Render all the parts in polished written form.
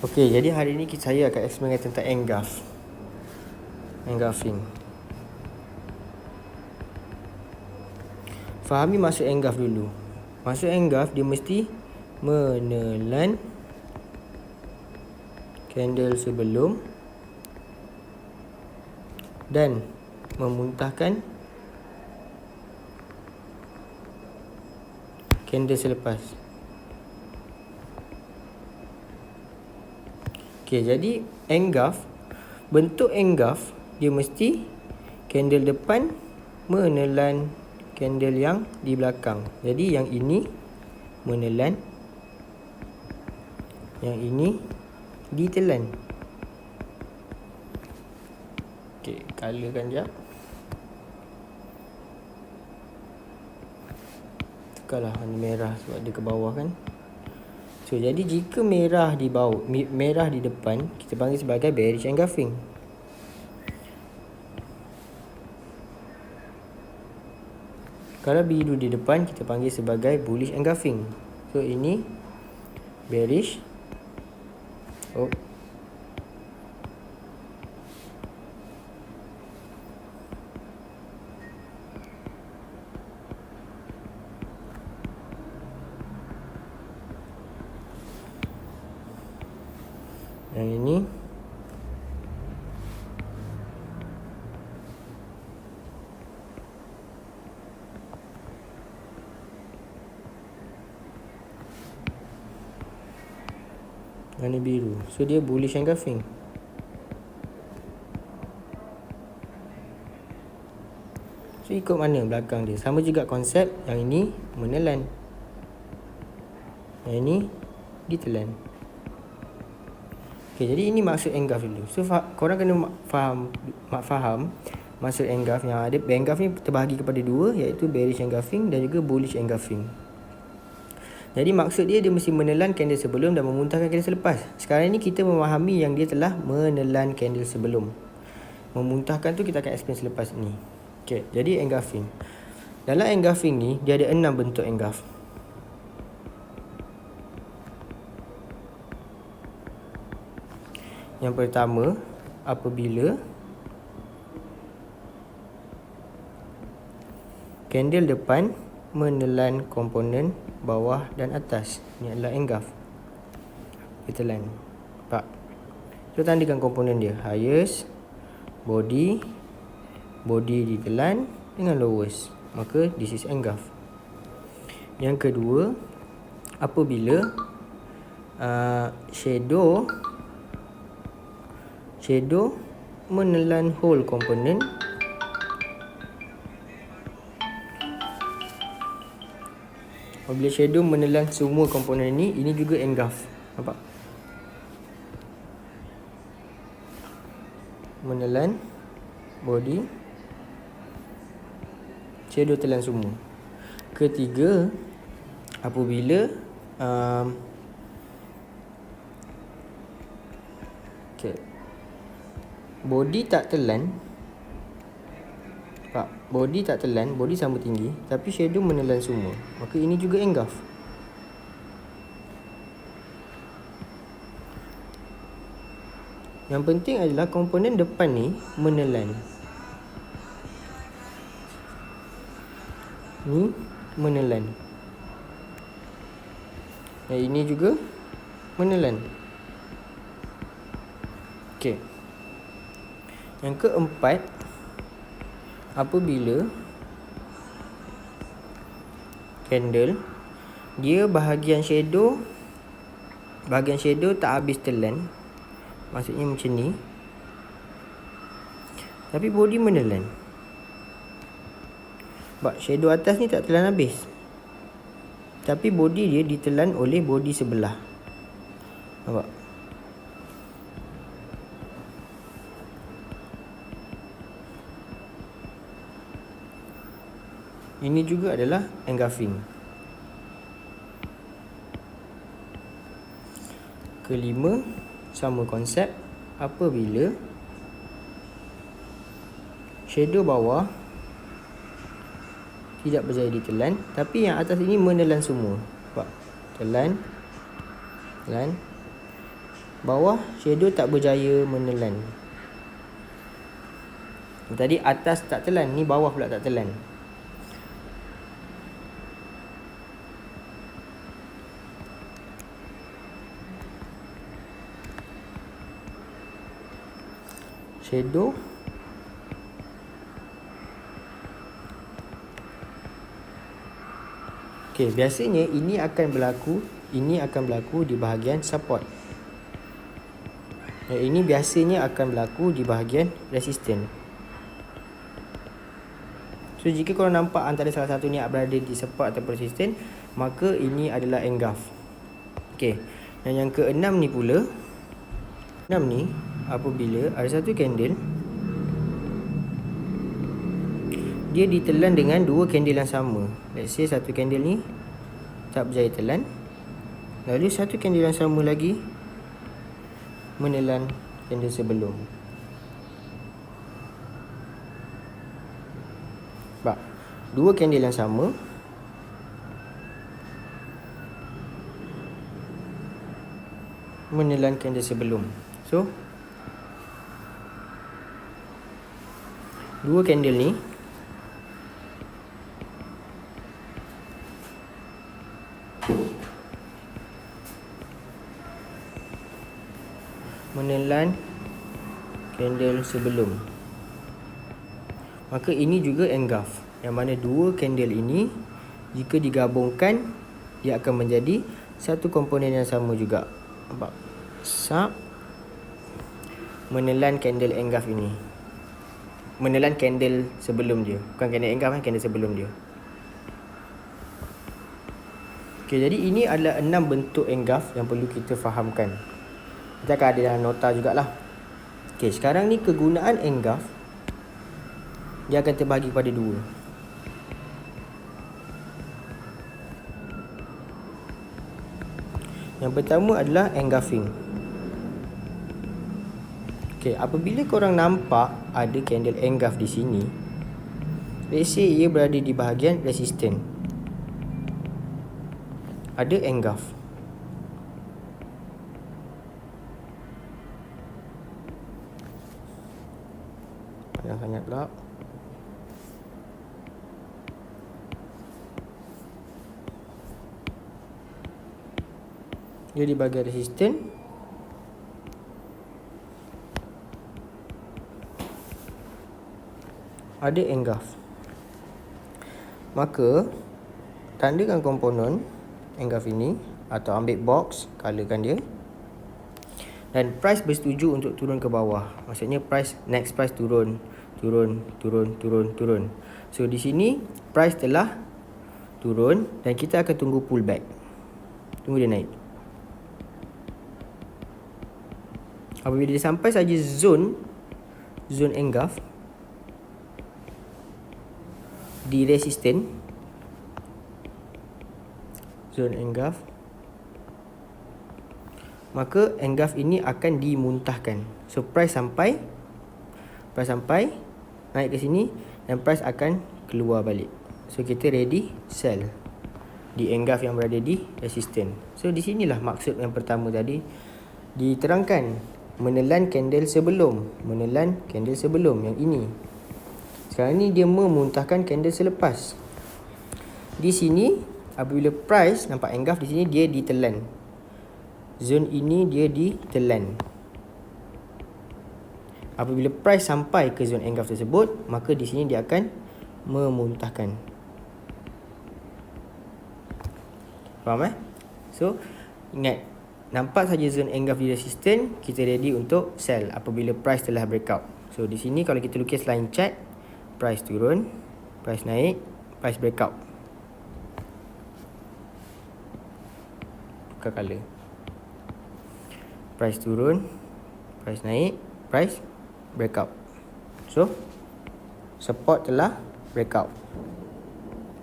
Okey, jadi hari ini saya akan explain tentang engulfing. Fahami maksud engulf dulu. Maksud engulf, dia mesti menelan candle sebelum dan memuntahkan candle selepas. Okey, jadi bentuk engulf dia mesti candle depan menelan candle yang di belakang. Jadi yang ini menelan, yang ini ditelan. Okey, colourkan jap. Tekarlah warna merah sebab dia ke bawah kan. So, jadi jika merah di bawah, merah di depan, kita panggil sebagai bearish engulfing. Kalau biru di depan, kita panggil sebagai bullish engulfing. So, ini bearish. Yang ini warna biru. So dia bullish engulfing. So ikut mana belakang dia. Sama juga konsep. Yang ini menelan, yang ini ditelan. Okay, jadi ini maksud engulf dulu. So korang kena faham maksud engulf. Yang ada engulf ni terbahagi kepada dua, iaitu bearish engulfing dan juga bullish engulfing. Jadi maksud dia mesti menelan candle sebelum dan memuntahkan candle selepas. Sekarang ni kita memahami yang dia telah menelan candle sebelum. Memuntahkan tu kita akan explain selepas ni. Okay, jadi engulfing. Dalam engulfing ni dia ada 6 bentuk engulf. Yang pertama, apabila candle depan menelan komponen bawah dan atas. Ini adalah engulf. Ditelan. Nampak? So, tandakan komponen dia. Highest, body ditelan dengan lowest. Maka this is engulf. Yang kedua, apabila shadow menelan whole komponen apabila shadow menelan semua komponen ini juga engulf. Nampak? Menelan body, shadow telan semua. Ketiga, apabila body tak telan, body tak telan, body sama tinggi, tapi shadow menelan semua, maka ini juga engulf. Yang penting adalah komponen depan ni menelan. Ni menelan. Yang ini juga menelan. Okey. Yang keempat, apabila candle dia bahagian shadow tak habis telan, maksudnya macam ni, tapi body menelan. Sebab shadow atas ni tak telan habis, tapi body dia ditelan oleh body sebelah. Nampak? Ini juga adalah engulfing. Kelima, sama konsep. Apabila shadow bawah tidak berjaya ditelan, tapi yang atas ini menelan semua. Nampak? Telan, bawah shadow tak berjaya menelan. Tadi atas tak telan, ni bawah pula tak telan. Shadow okey, biasanya ini akan berlaku di bahagian support. Yang ini biasanya akan berlaku di bahagian resistance. So jika korang nampak antara salah satu ni berada di support atau resistance, maka ini adalah engulf. Okey. Dan yang keenam ni pula, enam ni apabila ada satu candle dia ditelan dengan dua candle yang sama. Let's say satu candle ni tak berjaya telan, lalu satu candle yang sama lagi menelan candle sebelum. Sebab dua candle yang sama menelan candle sebelum. So dua candle ni menelan candle sebelum, maka ini juga engulf, yang mana dua candle ini jika digabungkan dia akan menjadi satu komponen yang sama juga. Nampak? Sub menelan candle engulf ini, menelan candle sebelum dia, bukan candle engulf, candle sebelum dia. Okay, jadi ini adalah 6 bentuk engulf yang perlu kita fahamkan. Kita akan ada dalam nota jugalah. Okay, sekarang ni kegunaan engulf dia akan terbahagi kepada dua. Yang pertama adalah engulfing. Okay, apabila korang nampak ada candle engulf di sini, let's say ia berada di bahagian resistance, ada engulf. Panjang sangat pula. Dia di bahagian resistance, ada engulf. Maka tandakan komponen engulf ini atau ambil box, colorkan dia, dan price bersetuju untuk turun ke bawah. Maksudnya next price turun. So di sini price telah turun dan kita akan tunggu pullback. Tunggu dia naik. Apabila dia sampai saja zone engulf di resistance, zone engulf, maka engulf ini akan dimuntahkan. So price sampai naik ke sini dan price akan keluar balik. So kita ready sell di engulf yang berada di resistance. So di sinilah maksud yang pertama tadi diterangkan, menelan candle sebelum yang ini. Sekarang ni dia memuntahkan candle selepas. Di sini apabila price nampak engulf di sini, dia ditelan. Zone ini dia ditelan. Apabila price sampai ke zone engulf tersebut, maka di sini dia akan memuntahkan. Faham So ingat, nampak saja zone engulf di resistance, kita ready untuk sell apabila price telah breakout. So di sini kalau kita lukis line chart, price turun, price naik, price breakout. Buka color. Price turun, price naik, price breakout. So support telah breakout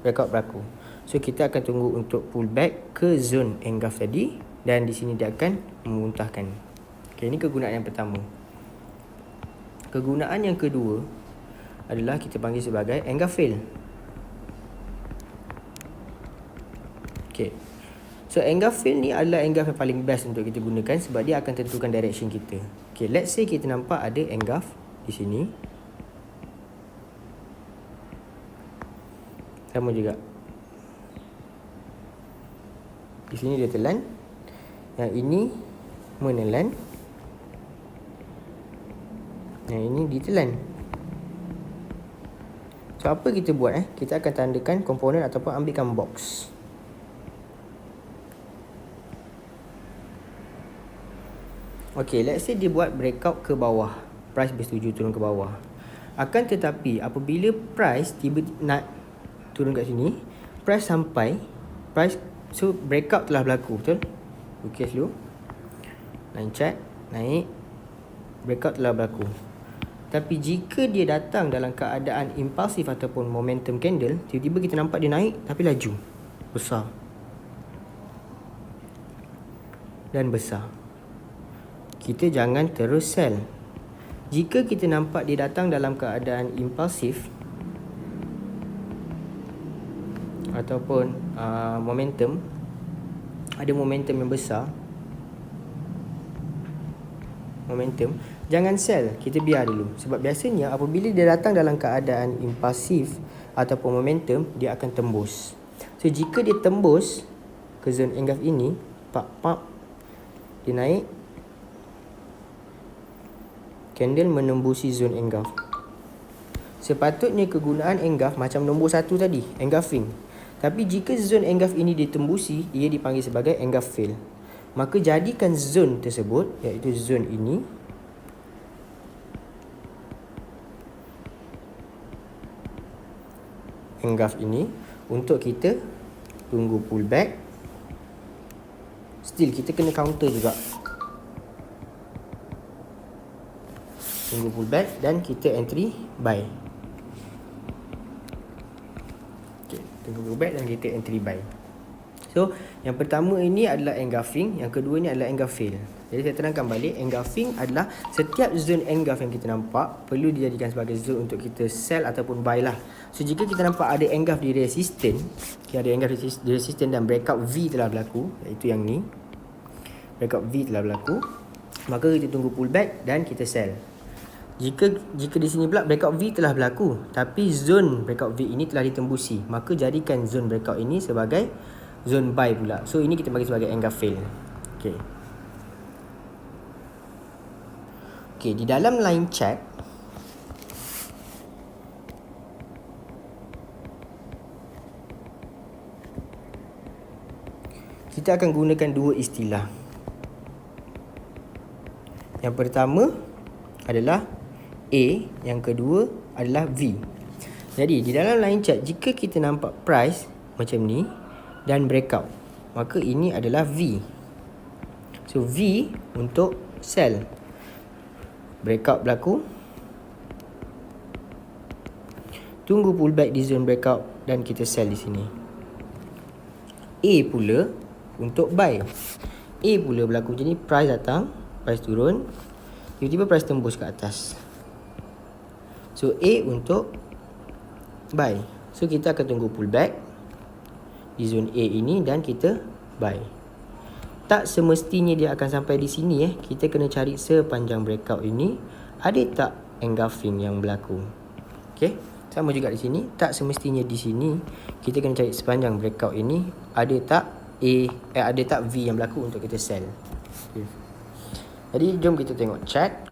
berlaku. So kita akan tunggu untuk pullback ke zone engulf tadi, dan di sini dia akan memuntahkan. Okay, ini kegunaan yang pertama. Kegunaan yang kedua adalah kita panggil sebagai engulf fail. Okay, So engulf fill ni adalah engulf yang paling best untuk kita gunakan sebab dia akan tentukan direction kita. Okay, let's say kita nampak ada engulf di sini. Sama juga. Di sini dia telan. Yang ini menelan. Yang ini ditelan. So apa kita buat Kita akan tandakan komponen ataupun ambilkan box. Okay, let's say dia buat breakout ke bawah. Price bersetuju turun ke bawah. Akan tetapi apabila price tiba nak turun kat sini, price sampai, so breakout telah berlaku, betul? Okay dulu. Line chart, naik. Breakout telah berlaku. Tapi jika dia datang dalam keadaan impulsif ataupun momentum candle, tiba-tiba kita nampak dia naik tapi laju. Besar. Dan besar. Kita jangan terus sell. Jika kita nampak dia datang dalam keadaan impulsif ataupun momentum, ada momentum yang besar, jangan sell, kita biar dulu. Sebab biasanya apabila dia datang dalam keadaan impulsif ataupun momentum, dia akan tembus. So jika dia tembus ke zone engulf ini, dia naik, candle menembusi zone engulf. Sepatutnya kegunaan engulf macam nombor 1 tadi, engulfing. Tapi jika zone engulf ini ditembusi, ia dipanggil sebagai engulf fail. Maka jadikan zone tersebut, iaitu zone ini, engulf ini, untuk kita tunggu pullback. Still kita kena counter juga. Tunggu pullback dan kita entry buy. Okay, tunggu pullback dan kita entry buy. So, yang pertama ini adalah engulfing, yang kedua ini adalah engulf fail. Jadi saya terangkan balik, engulfing adalah setiap zone engulf yang kita nampak perlu dijadikan sebagai zone untuk kita sell ataupun buy lah. So jika kita nampak ada engulf di resistance, ada engulf di resistance dan breakout V telah berlaku, iaitu yang ni, breakout V telah berlaku, maka kita tunggu pullback dan kita sell. Jika di sini pula breakout V telah berlaku, tapi zone breakout V ini telah ditembusi, maka jadikan zone breakout ini sebagai zone buy pula. So ini kita bagi sebagai engulf fail. Okay, di dalam line chart kita akan gunakan dua istilah. Yang pertama adalah A, yang kedua adalah V. Jadi di dalam line chart, jika kita nampak price macam ni dan breakout, maka ini adalah V. So V untuk sell. Breakout berlaku, tunggu pullback di zone breakout dan kita sell di sini. A pula untuk buy. A pula berlaku macam ni, price datang, price turun, tiba-tiba price tembus ke atas. So A untuk buy. So kita akan tunggu pullback di zone A ini dan kita buy. Tak semestinya dia akan sampai di sini Kita kena cari sepanjang breakout ini ada tak engulfing yang berlaku. Okay, sama juga di sini. Tak semestinya di sini. Kita kena cari sepanjang breakout ini ada tak ada tak V yang berlaku untuk kita sell. Okay. Jadi jom kita tengok chart.